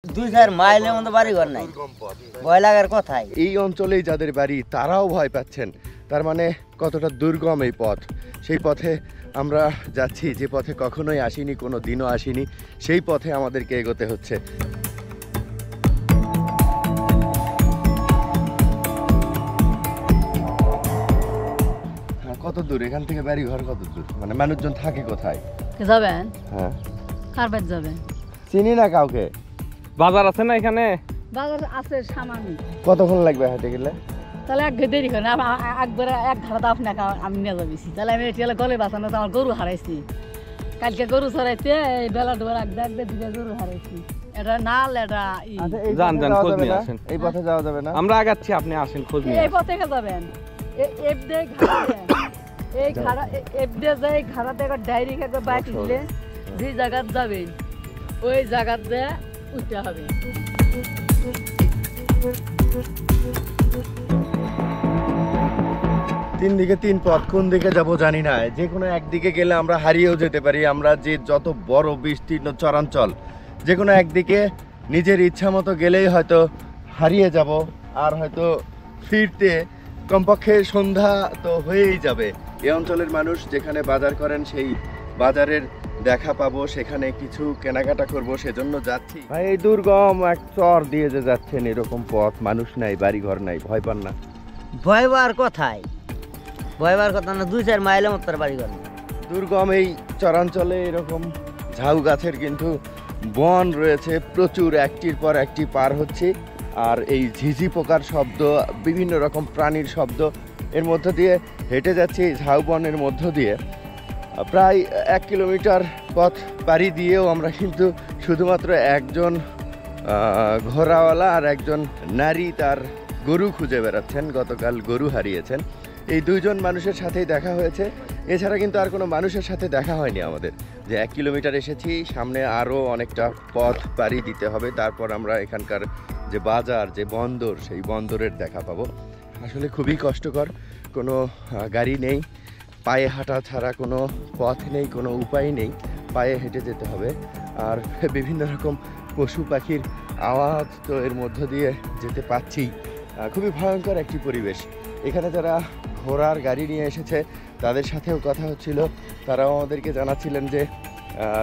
2-4 মাইলের মতো বাড়ি ঘর নাই, ভয় লাগার কথাই। এই অঞ্চলেই যাদের বাড়ি তারাও ভয় পাচ্ছেন, তার মানে কতটা দুর্গম এই পথ। সেই পথে আমরা যাচ্ছি যে পথে কখনোই আসিনি, কোনো দিনও আসিনি, সেই পথে আমাদেরকে এগোতে হচ্ছে। কত দূর এখান থেকে বাড়ি ঘর, কত দূর, মানে মানুষজন থাকে কোথায়? যাবেন? হ্যাঁ, কারবাইত যাবেন? চিনি না কাউকে। বাজার আছে না এখানে? বাজার আছে সামান্য। কতক্ষণ লাগবে হাঁটে গেলে? তাহলে এক দেরি করে একবারে এক ধারা আপনাকে আমি নিয়ে যাবেছি। তাহলে আমি এটি গলে বাঁচানো, আমার গরু হারাইছি কালকে, গরু চড়াইতে এই বেলা ডোর একদা দিকে গরু হারাইছি। এটা নাল, এটা যান যান, খোঁজ নিয়ে আসেন। এই পথে যাওয়া যাবে না? আমরা আগাচ্ছি, আপনি আসেন, খোঁজ নিয়ে। এই পথে যাবেন, এই ঘাড়া এফডে যাই ঘাড়াতে একবার ডাইরি একবার বাইক দিলে যে জায়গাত যাবেন ওই জায়গাতে উঠতে হবে। তিন দিকে তিন পথ, কোন দিকে যাব জানি না। যে কোনো একদিকে গেলে আমরা হারিয়েও যেতে পারি। আমরা যে যত বড় বিস্তীর্ণ চরাঞ্চল, যে কোনো একদিকে নিজের ইচ্ছা মতো গেলেই হয়তো হারিয়ে যাব, আর হয়তো ফিরতে কমপক্ষে সন্ধ্যা তো হয়েই যাবে। এই অঞ্চলের মানুষ যেখানে বাজার করেন সেই বাজারের দেখা পাবো, সেখানে কিছু কেনাকাটা করব, সেজন্য যাচ্ছি। ভাই, এই দুর্গম এক চর দিয়ে যে যাচ্ছেন, এরকম পথ, মানুষ নাই, বাড়ি ঘর নাই, ভয় পান না? ভয় পাওয়ার কথাই, ভয় পাওয়ার কথা না। 2-4 মাইলের মতো বাড়ি ঘর নাই। দুর্গম এই চরাঞ্চলে এরকম ঝাউ গাছের কিন্তু বন রয়েছে প্রচুর, একটির পর একটি পার হচ্ছে। আর এই ঝিঝি পোকার শব্দ, বিভিন্ন রকম প্রাণীর শব্দ, এর মধ্য দিয়ে হেঁটে যাচ্ছি। ঝাউ বনের মধ্য দিয়ে প্রায় 1 কিলোমিটার পথ পাড়ি দিয়েও আমরা কিন্তু শুধুমাত্র একজন ঘোড়াওয়ালা আর একজন নারী তার গরু খুঁজে বেড়াচ্ছেন। গতকাল গরু হারিয়েছেন। এই দুইজন মানুষের সাথেই দেখা হয়েছে, এছাড়া কিন্তু আর কোনো মানুষের সাথে দেখা হয়নি আমাদের। যে 1 কিলোমিটার এসেছি, সামনে আরও অনেকটা পথ পাড়ি দিতে হবে, তারপর আমরা এখানকার যে বাজার, যে বন্দর, সেই বন্দরের দেখা পাবো। আসলে খুবই কষ্টকর, কোনো গাড়ি নেই, পায়ে হাঁটা ছাড়া কোনো পথ নেই, কোনো উপায় নেই, পায়ে হেঁটে যেতে হবে। আর বিভিন্ন রকম পশু পাখির আওয়াজ তো এর মধ্য দিয়ে যেতে পাচ্ছি। খুবই ভয়ঙ্কর একটি পরিবেশ। এখানে যারা ঘোড়ার গাড়ি নিয়ে এসেছে তাদের সাথেও কথা হচ্ছিল, তারাও আমাদেরকে জানাচ্ছিলেন যে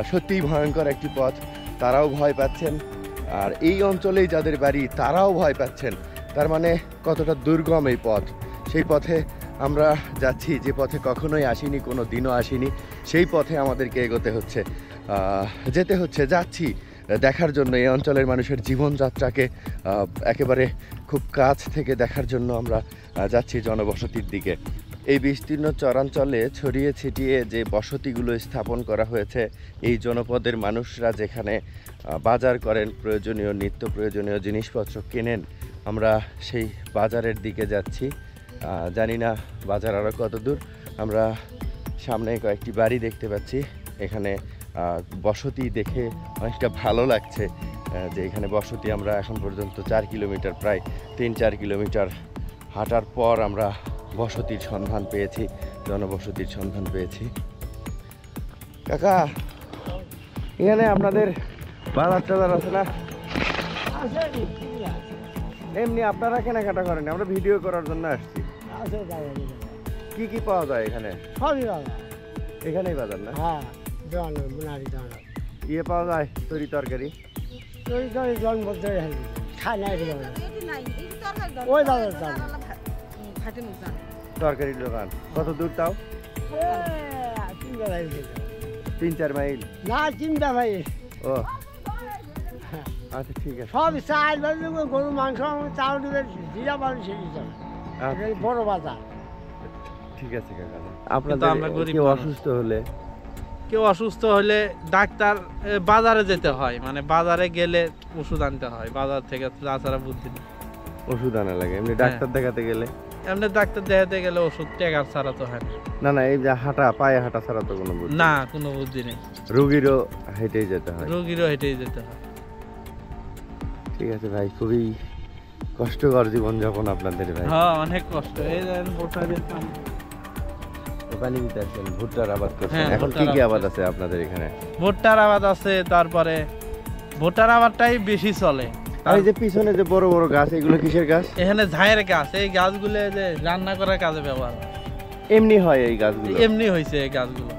সত্যিই ভয়ঙ্কর একটি পথ, তারাও ভয় পাচ্ছেন। আর এই অঞ্চলেই যাদের বাড়ি তারাও ভয় পাচ্ছেন, তার মানে কতটা দুর্গম এই পথ। সেই পথে আমরা যাচ্ছি যে পথে কখনোই আসিনি, কোনো দিনও আসিনি, সেই পথে আমাদেরকে এগোতে হচ্ছে, যেতে হচ্ছে, যাচ্ছি দেখার জন্য এই অঞ্চলের মানুষের জীবনযাত্রাকে একেবারে খুব কাছ থেকে দেখার জন্য আমরা যাচ্ছি জনবসতির দিকে। এই বিস্তীর্ণ চরাঞ্চলে ছড়িয়ে ছিটিয়ে যে বসতিগুলো স্থাপন করা হয়েছে, এই জনপদের মানুষরা যেখানে বাজার করেন, প্রয়োজনীয় নিত্য প্রয়োজনীয় জিনিসপত্র কেনেন, আমরা সেই বাজারের দিকে যাচ্ছি। জানি না বাজার আরও কত দূর। আমরা সামনে কয়েকটি বাড়ি দেখতে পাচ্ছি, এখানে বসতি দেখে অনেকটা ভালো লাগছে যে এখানে বসতি। আমরা এখন পর্যন্ত 4 কিলোমিটার, প্রায় 3-4 কিলোমিটার হাঁটার পর আমরা বসতির সন্ধান পেয়েছি, জনবসতির সন্ধান পেয়েছি। কাকা, এখানে আপনাদের বাজার টাজার আছে না? এমনি আপনারা কেনাকাটা করেন, আমরা ভিডিও করার জন্য আসছি। কি কি পাওয়া যায় এখানে? সবই বাজার, এখানেই বাজার না? হ্যাঁ, ইয়ে পাওয়া যায় তরি তরকারি? তরকারির দোকান কত দূর তাও? 3-4 মাইল না, 3 মাইল। ও আচ্ছা, ঠিক আছে। সব চাল, গরু মাংস, চাউল, জিরা বালু, বড় বাজার। ঠিক আছে কাকা। আপনাদের কেউ অসুস্থ হলে ডাক্তার বাজারে যেতে হয়, মানে বাজারে গেলে ওষুধ আনতে হয় বাজার থেকে, তাছাড়া বুদ্ধি নেই। ওষুধ আনা লাগে? এমনি ডাক্তার দেখাতে গেলে? এমনি ডাক্তার দেখাতে গেলে ওষুধ টাকা ছাড়া তো হয় না। না, এই যে হাঁটা, পায়ে হাঁটা ছাড়া তো কোনো বুদ্ধি না, কোনো বুদ্ধি নেই। রোগীরও হেঁটেই যেতে হয়? রোগীরও হেঁটেই যেতে হয়। ঠিক আছে ভাই, খুবই কষ্টকর জীবনযাপন আপনাদের ভাই। হ্যাঁ, অনেক কষ্ট। এই পানি দিতে আসেন, ভুট্টার আবাদ করছেন। এখন কি কি আবাদ আছে আপনাদের এখানে? ভুট্টার আবাদ আছে, তারপরে ভুট্টার আবারটাই বেশি চলে। আর এই যে পিছনে যে বড় বড় গাছ, এগুলো কিসের গাছ? এখানে ঝায়ের গাছ, এই গাছগুলো যে রান্না করার কাজে ব্যবহার হয়। এমনি হয় এই গাছগুলো? এমনি হয়েছে এই গাছগুলো।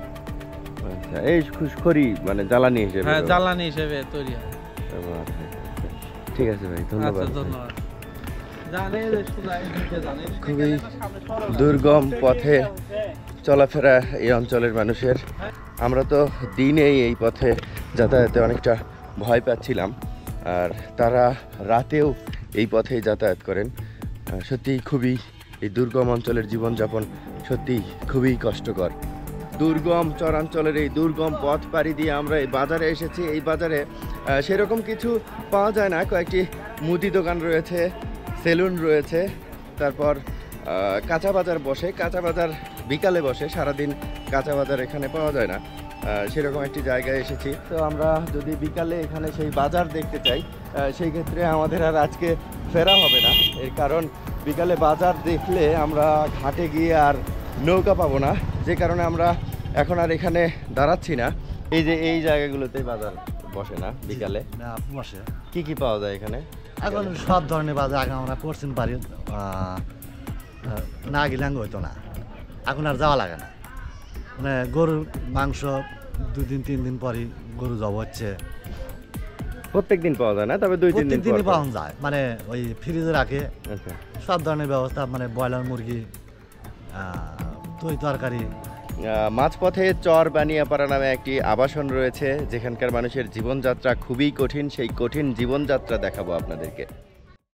আচ্ছা, এই খড়ি মানে জ্বালানি হিসেবে? হ্যাঁ, জ্বালানি হিসেবে তৈরি হয়। ঠিক আছে ভাই, ধন্যবাদ। আচ্ছা, ধন্যবাদ। খুবই দুর্গম পথে চলাফেরা এই অঞ্চলের মানুষের। আমরা তো দিনেই এই পথে যাতায়াতে অনেকটা ভয় পাচ্ছিলাম, আর তারা রাতেও এই পথেই যাতায়াত করেন। সত্যি খুবই এই দুর্গম অঞ্চলের জীবনযাপন সত্যি খুবই কষ্টকর। দুর্গম চরাঞ্চলের এই দুর্গম পথ পাড়ি দিয়ে আমরা এই বাজারে এসেছি। এই বাজারে সেরকম কিছু পাওয়া যায় না। কয়েকটি মুদি দোকান রয়েছে, সেলুন রয়েছে, তারপর কাঁচা বাজার বসে। কাঁচা বাজার বিকালে বসে, সারাদিন কাঁচা বাজার এখানে পাওয়া যায় না। সেরকম একটি জায়গায় এসেছি। তো আমরা যদি বিকালে এখানে সেই বাজার দেখতে চাই, সেই ক্ষেত্রে আমাদের আর আজকে ফেরা হবে না। এর কারণ বিকালে বাজার দেখলে আমরা ঘাটে গিয়ে আর নৌকা পাবো না, যে কারণে আমরা এখন আর এখানে দাঁড়াচ্ছি না। এই যে এই জায়গাগুলোতে বাজার বসে না বিকালে? না, বসে। কি কি পাওয়া যায় এখানে? এখন সব ধরনের বাজার। আগে আমরা পশ্চিম পারি না গেলে হইতো না, এখন আর যাওয়া লাগে না। মানে গরুর মাংস 2 দিন 3 দিন পরই গরু জব হচ্ছে। প্রত্যেক দিন পাওয়া যায় না, তবে 2-3 দিন দিনই পাওয়া যায়। মানে ওই ফ্রিজে রাখে। আচ্ছা, সব ধরনের ব্যবস্থা, মানে ব্রয়লার মুরগি, দই তরকারি। মাঝপথে চর বানিয়াপাড়া নামে একটি আবাসন রয়েছে, যেখানকার মানুষের জীবনযাত্রা খুবই কঠিন। সেই কঠিন জীবনযাত্রা দেখাবো আপনাদেরকে।